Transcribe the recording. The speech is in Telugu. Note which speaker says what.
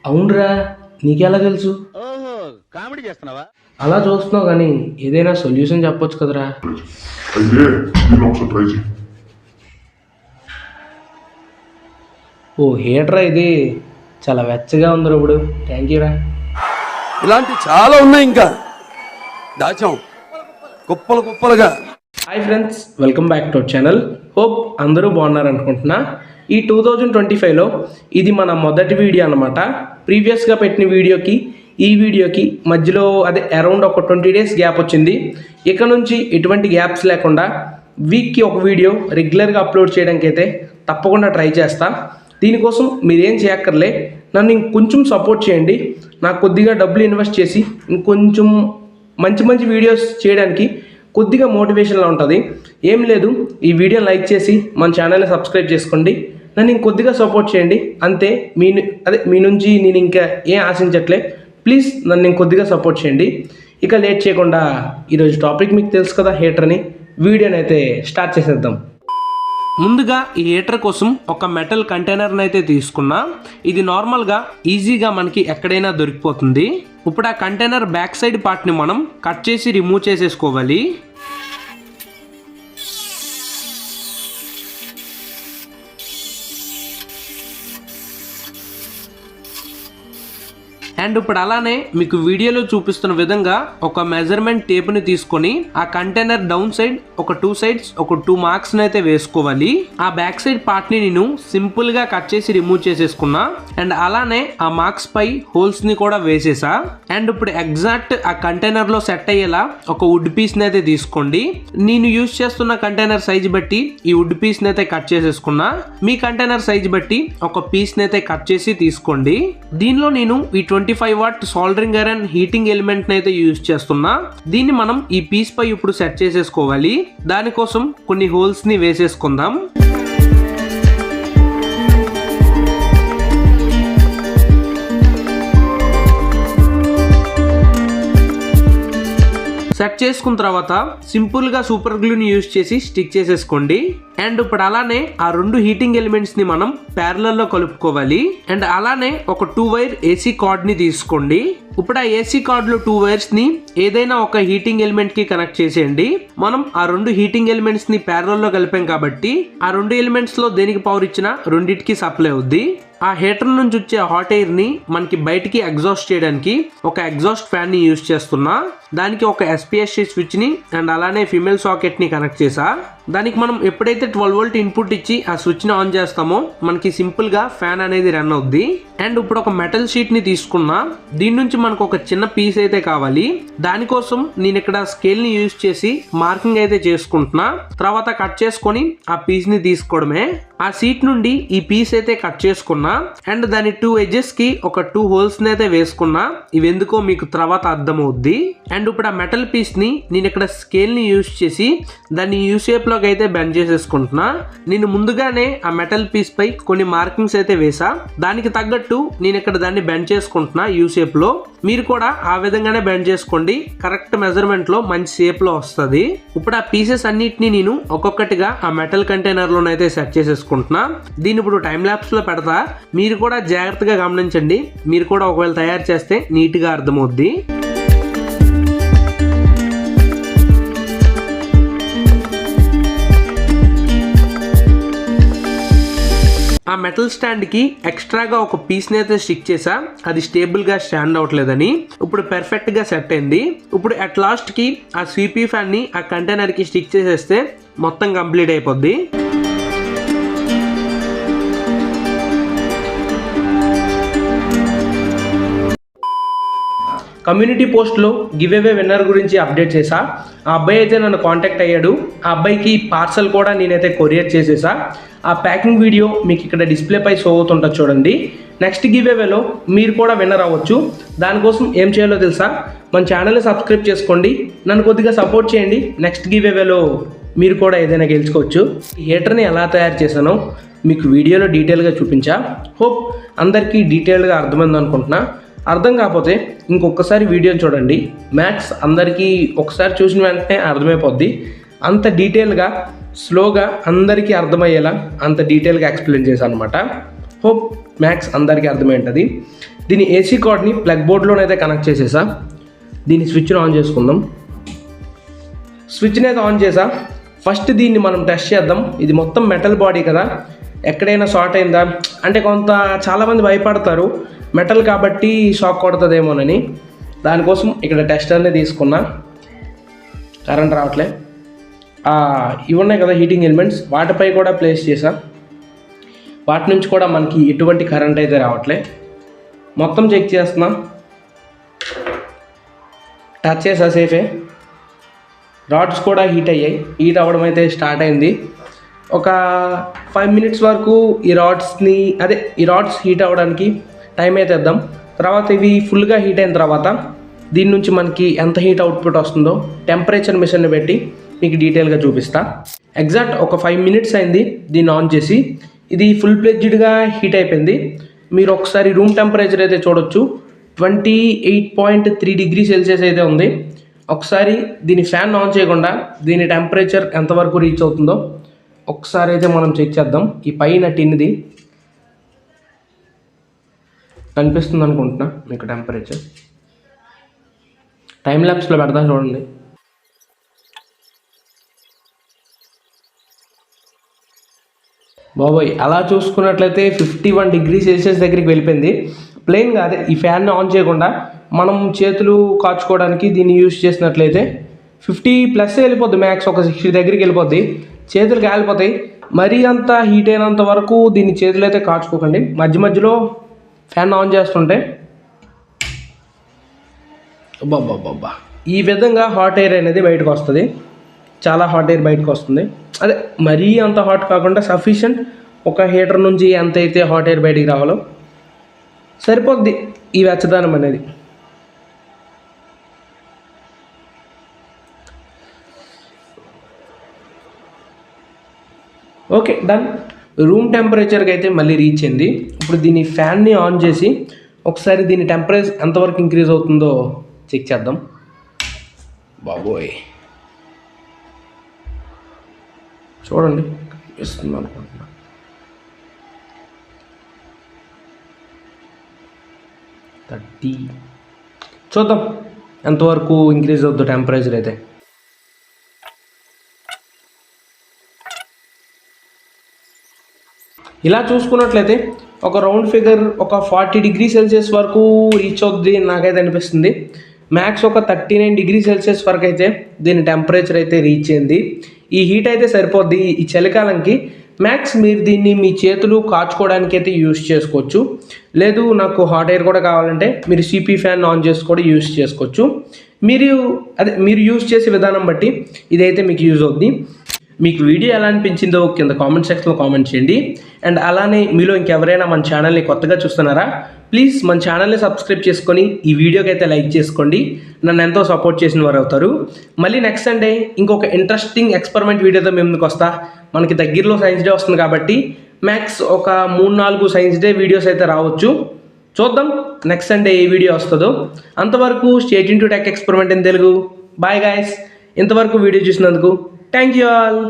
Speaker 1: అవునరా, నీకెలా తెలుసు?
Speaker 2: కామెడీ చేస్తున్నావా?
Speaker 1: అలా చూస్తున్నావు కానీ ఏదైనా సొల్యూషన్ చెప్పొచ్చు కదరా. ఓ హీటరా, ఇది చాలా వెచ్చగా ఉంది ఇప్పుడు. థ్యాంక్ యూ రా.
Speaker 3: ఇలాంటి చాలా ఉన్నాయి, ఇంకా దాచాం కుప్పలు కుప్పలుగా.
Speaker 1: Hi friends, welcome back to our channel. Hope అందరూ బాగున్నారు అనుకుంటున్నా. ఈ 2025లో ఇది మన మొదటి వీడియో అనమాట. ప్రీవియస్గా పెట్టిన వీడియోకి ఈ వీడియోకి మధ్యలో అదే అరౌండ్ ఒక 20 days గ్యాప్ వచ్చింది. ఇక నుంచి ఎటువంటి గ్యాప్స్ లేకుండా వీక్కి ఒక వీడియో రెగ్యులర్గా అప్లోడ్ చేయడానికి అయితే తప్పకుండా ట్రై చేస్తా. దీనికోసం మీరేం చేయక్కర్లే, నన్ను ఇంకొంచెం సపోర్ట్ చేయండి. నాకు కొద్దిగా డబ్బులు ఇన్వెస్ట్ చేసి ఇంకొంచెం మంచి మంచి వీడియోస్ చేయడానికి కొద్దిగా మోటివేషన్లా ఉంటుంది. ఏం లేదు, ఈ వీడియో లైక్ చేసి మన ఛానల్ని సబ్స్క్రైబ్ చేసుకోండి. నన్ను ఇంకొద్దిగా సపోర్ట్ చేయండి అంతే. మీ నుంచి నేను ఇంకా ఏం ఆశించట్లే. ప్లీజ్ నన్ను ఇంకొద్దిగా సపోర్ట్ చేయండి. ఇక లేట్ చేయకుండా ఈరోజు టాపిక్ మీకు తెలుసు కదా, హీటర్ అని. వీడియోని అయితే స్టార్ట్ చేసేద్దాం. ముందుగా ఈ హీటర్ కోసం ఒక మెటల్ కంటైనర్ని అయితే తీసుకున్నా. ఇది నార్మల్గా ఈజీగా మనకి ఎక్కడైనా దొరికిపోతుంది. ఇప్పుడు ఆ కంటైనర్ బ్యాక్ సైడ్ పార్ట్ని మనం కట్ చేసి రిమూవ్ చేసేసుకోవాలి. అండ్ ఇప్పుడు అలానే మీకు వీడియోలో చూపిస్తున్న విధంగా ఒక మెజర్మెంట్ టేప్ని తీసుకొని ఆ కంటైనర్ డౌన్ సైడ్ ఒక 2 sides ఒక 2 marks అయితే వేసుకోవాలి. ఆ బ్యాక్ సైడ్ పార్ట్ని నేను సింపుల్గా కట్ చేసి రిమూవ్ చేసేసుకున్నా. అండ్ అలానే ఆ మార్క్స్ పై హోల్స్ని కూడా వేసేసా. అండ్ ఇప్పుడు ఎగ్జాక్ట్ ఆ కంటైనర్లో సెట్ అయ్యేలా ఒక వుడ్ పీస్ని అయితే తీసుకోండి. నేను యూజ్ చేస్తున్న కంటైనర్ సైజ్ బట్టి ఈ వుడ్ పీస్ని అయితే కట్ చేసేసుకున్నా. మీ కంటైనర్ సైజ్ బట్టి ఒక పీస్ని అయితే కట్ చేసి తీసుకోండి. దీనిలో నేను ఈ 25 watt soldering iron heating element అయితే యూజ్ చేస్తున్నా. దీన్ని మనం ఈ పీస్ పై ఇప్పుడు సెట్ చేసేసుకోవాలి. దానికోసం కొన్ని హోల్స్ ని వేసేసుకుందాం. సెట్ చేసుకున్న తర్వాత సింపుల్గా సూపర్ గ్లూని యూజ్ చేసి స్టిక్ చేసేసుకోండి. అండ్ ఇప్పుడు అలానే ఆ 2 హీటింగ్ ఎలిమెంట్స్ ని మనం ప్యారలల్లో కలుపుకోవాలి. అండ్ అలానే ఒక 2 wire ఏసీ కార్డ్ ని తీసుకోండి. ఇప్పుడు ఆ ఏసీ కార్డ్ లో 2 wires ని ఏదైనా ఒక హీటింగ్ ఎలిమెంట్ కి కనెక్ట్ చేసేయండి. మనం ఆ 2 హీటింగ్ ఎలిమెంట్స్ ని ప్యారలల్లో కలిపాం కాబట్టి ఆ 2 ఎలిమెంట్స్ లో దేనికి పవర్ ఇచ్చినా రెండింటికి సప్లై అవుద్ది. ఆ హీటర్ నుంచి వచ్చే హాట్ ఎయిర్ ని మనకి బయటికి ఎగ్జాస్ట్ చేయడానికి ఒక ఎగ్జాస్ట్ ఫ్యాన్ ని యూజ్ చేస్తున్నా. దానికి ఒక SPSC స్విచ్ ని అండ్ అలానే ఫిమేల్ సాకెట్ ని కనెక్ట్ చేసా. దానికి మనం ఎప్పుడైతే 12 volt ఇన్పుట్ ఇచ్చి ఆ స్విచ్ ని ఆన్ చేస్తామో మనకి సింపుల్ గా ఫ్యాన్ అనేది రన్ అవుద్ది. అండ్ ఇప్పుడు ఒక మెటల్ షీట్ ని తీసుకున్నా. దీని నుంచి మనకు ఒక చిన్న పీస్ అయితే కావాలి. దానికోసం నేను ఇక్కడ స్కేల్ ని యూజ్ చేసి మార్కింగ్ అయితే చేసుకుంటున్నా. తర్వాత కట్ చేసుకొని ఆ పీస్ ని తీసుకోవడమే. ఆ సీట్ నుండి ఈ పీస్ అయితే కట్ చేసుకున్నా. అండ్ దాని 2 edges కి ఒక 2 holes ని అయితే వేసుకున్నా. ఇవి ఎందుకో మీకు తర్వాత అర్థమవుద్ది. అండ్ ఇప్పుడు ఆ మెటల్ పీస్ ని నేను ఇక్కడ స్కేల్ ని యూజ్ చేసి దాన్ని యూ షేప్ లోకి అయితే బెండ్ చేసేసుకుంటున్నా. నేను ముందుగానే ఆ మెటల్ పీస్ పై కొన్ని మార్కింగ్స్ అయితే వేసా. దానికి తగ్గట్టు నేను ఇక్కడ దాన్ని బెండ్ చేసుకుంటున్నా యూ షేప్ లో. మీరు కూడా ఆ విధంగానే బెండ్ చేసుకోండి. కరెక్ట్ మెజర్మెంట్ లో మంచి షేప్ లో వస్తుంది. ఇప్పుడు ఆ పీసెస్ అన్నిటిని నేను ఒక్కొక్కటిగా ఆ మెటల్ కంటైనర్ లోనైతే సెట్ చేసేసుకుంటున్నా. దీన్ని ఇప్పుడు టైం ల్యాప్స్ లో పెడతా. మీరు కూడా జాగ్రత్తగా గమనించండి. మీరు కూడా ఒకవేళ తయారు చేస్తే నీట్గా అర్థమవుద్ది. ఆ మెటల్ స్టాండ్ కి ఎక్స్ట్రాగా ఒక పీస్ ని అయితే స్టిక్ చేసా. అది స్టేబుల్ గా స్టాండ్ అవట్లేదని. ఇప్పుడు పర్ఫెక్ట్ గా సెట్ అయింది. ఇప్పుడు అట్ లాస్ట్ కి ఆ స్వీపీ ఫ్యాన్ ని ఆ కంటైనర్ కి స్టిక్ చేసేస్తే మొత్తం కంప్లీట్ అయిపోద్ది. కమ్యూనిటీ పోస్ట్లో గివ్ అవే విన్నర్ గురించి అప్డేట్ చేశా. ఆ అబ్బాయి అయితే నన్ను కాంటాక్ట్ అయ్యాడు. ఆ అబ్బాయికి పార్సల్ కూడా నేనైతే కొరియర్ చేసేసా. ఆ ప్యాకింగ్ వీడియో మీకు ఇక్కడ డిస్ప్లే పై షో అవుతుంటుంది చూడండి. నెక్స్ట్ గివ్ అవేలో మీరు కూడా విన్నర్ అవ్వచ్చు. దానికోసం ఏం చేయాలో తెలుసా? మన ఛానల్ని సబ్స్క్రైబ్ చేసుకోండి. నన్ను కొద్దిగా సపోర్ట్ చేయండి. నెక్స్ట్ గివ్ అవేలో మీరు కూడా ఏదైనా గెలుచుకోవచ్చు. ఈ హీటర్ని ఎలా తయారు చేశానో మీకు వీడియోలో డీటెయిల్గా చూపించా. హోప్ అందరికీ డీటెయిల్గా అర్థమైంది అనుకుంటున్నా. అర్థం కాకపోతే ఇంకొకసారి వీడియోని చూడండి. మ్యాథ్స్ అందరికీ ఒకసారి చూసిన వెంటనే అర్థమైపోద్ది. అంత డీటెయిల్గా స్లోగా అందరికీ అర్థమయ్యేలా అంత డీటెయిల్గా ఎక్స్ప్లెయిన్ చేశాను అనమాట. హోప్ మ్యాక్స్ అందరికీ అర్థమై ఉంటుంది. దీని ఏసీ కార్డ్ని ప్లగ్ బోర్డ్లోనైతే కనెక్ట్ చేసేసా. దీని స్విచ్ని ఆన్ చేసుకుందాం. స్విచ్ని అయితే ఆన్ చేసా. ఫస్ట్ దీన్ని మనం టెస్ట్ చేద్దాం. ఇది మొత్తం మెటల్ బాడీ కదా, ఎక్కడైనా షార్ట్ అయిందా అంటే చాలామంది భయపడతారు మెటల్ కాబట్టి షాక్ కొడుతుందేమోనని. దానికోసం ఇక్కడ టెస్టర్ని తీసుకున్నా. కరెంట్ రావట్లే. ఇవి ఉన్నాయి కదా హీటింగ్ ఎలిమెంట్స్, వాటిపై కూడా ప్లేస్ చేసా. వాటి నుంచి కూడా మనకి ఎటువంటి కరెంట్ అయితే రావట్లే. మొత్తం చెక్ చేస్తున్నా. టచ్ చేసా సేఫే. రాడ్స్ కూడా హీట్ అయ్యాయి. హీట్ అవ్వడం అయితే స్టార్ట్ అయింది. ఒక 5 minutes వరకు ఈ రాడ్స్ హీట్ అవ్వడానికి టైం అయితే ఇద్దాం. తర్వాత ఇవి ఫుల్గా హీట్ అయిన తర్వాత దీని నుంచి మనకి ఎంత హీట్ అవుట్పుట్ వస్తుందో టెంపరేచర్ మిషన్ని పెట్టి మీకు డీటెయిల్గా చూపిస్తా. ఎగ్జాక్ట్ ఒక 5 minutes అయింది దీన్ని ఆన్ చేసి. ఇది ఫుల్ ప్లెడ్జ్డ్గా హీట్ అయిపోయింది. మీరు ఒకసారి రూమ్ టెంపరేచర్ అయితే చూడొచ్చు. 28.3 degrees Celsius అయితే ఉంది. ఒకసారి దీని ఫ్యాన్ ఆన్ చేయకుండా దీని టెంపరేచర్ ఎంతవరకు రీచ్ అవుతుందో ఒకసారి అయితే మనం చెక్ చేద్దాం. ఈ పైన టిన్ది కనిపిస్తుంది అనుకుంటున్నా మీకు టెంపరేచర్. టైం ల్యాప్స్లో పెడతా చూడండి. బాబోయ్, అలా చూసుకున్నట్లయితే 51 degrees Celsius దగ్గరికి వెళ్ళిపోయింది. ప్లెయిన్గా ఈ ఫ్యాన్ని ఆన్ చేయకుండా మనం చేతులు కాచుకోవడానికి దీన్ని యూజ్ చేసినట్లయితే 50+ వెళ్ళిపోద్ది. మ్యాక్స్ ఒక 60 దగ్గరికి వెళ్ళిపోద్ది. చేతులు కాలిపోతాయి. మరీ అంత హీట్ అయినంత వరకు దీన్ని చేతులు అయితే కాచుకోకండి. మధ్యలో ఫ్యాన్ ఆన్ చేస్తుంటే అబ్బా ఈ విధంగా హాట్ ఎయిర్ అనేది బయటకు వస్తుంది. చాలా హాట్ ఎయిర్ బయటకు వస్తుంది. మరీ అంత హాట్ కాకుండా సఫిషియంట్. ఒక హీటర్ నుంచి ఎంత అయితే హాట్ ఎయిర్ బయటికి రావాలో సరిపోద్ది ఈ వెచ్చదనం అనేది. Okay, done. రూమ్ టెంపరేచర్కి అయితే మళ్ళీ రీచ్ అయింది. ఇప్పుడు దీని ఫ్యాన్ని ఆన్ చేసి ఒకసారి దీని టెంపరేచర్ ఎంతవరకు ఇంక్రీజ్ అవుతుందో చెక్ చేద్దాం. బాబోయ్ చూడండి, ఇస్తుంది అనుకుంటున్నా. 30 చూద్దాం ఎంతవరకు ఇంక్రీజ్ అవుతుందో టెంపరేచర్ అయితే. ఇలా చూసుకున్నట్లయితే ఒక రౌండ్ ఫిగర్ ఒక 40 degrees Celsius వరకు రీచ్ అవుద్ది నాకైతే అనిపిస్తుంది. మ్యాక్స్ ఒక 39 degrees Celsius వరకు అయితే దీని టెంపరేచర్ అయితే రీచ్ అయింది. ఈ హీట్ అయితే సరిపోద్ది ఈ చలికాలంకి. మ్యాక్స్ మీరు దీన్ని మీ చేతులు కాచుకోవడానికి అయితే యూజ్ చేసుకోవచ్చు. లేదు నాకు హాట్ ఎయిర్ కూడా కావాలంటే మీరు సిపి ఫ్యాన్ ఆన్ చేసి కూడా యూజ్ చేసుకోవచ్చు. మీరు యూజ్ చేసే విధానం బట్టి ఇదైతే మీకు యూజ్ అవుద్ది. మీకు వీడియో ఎలా అనిపించిందో కింద కామెంట్ సెక్షన్లో కామెంట్ చేయండి. అండ్ అలానే మీలో ఇంకెవరైనా మన ఛానల్ని కొత్తగా చూస్తున్నారా, ప్లీజ్ మన ఛానల్ని సబ్స్క్రైబ్ చేసుకొని ఈ వీడియోకి అయితే లైక్ చేసుకోండి. నన్ను ఎంతో సపోర్ట్ చేసిన వారు అవుతారు. మళ్ళీ నెక్స్ట్ సండే ఇంకొక ఇంట్రెస్టింగ్ ఎక్స్పెరిమెంట్ వీడియోతో మేము ముందుకు వస్తా. మనకి దగ్గరలో సైన్స్ డే వస్తుంది కాబట్టి మ్యాక్స్ ఒక 3-4 సైన్స్ డే వీడియోస్ అయితే రావచ్చు. చూద్దాం నెక్స్ట్ సండే ఏ వీడియో వస్తుందో. అంతవరకు stay tune to tech experiment in Telugu. Bye guys. ఇంతవరకు వీడియో చూసినందుకు థ్యాంక్ యూ ఆల్.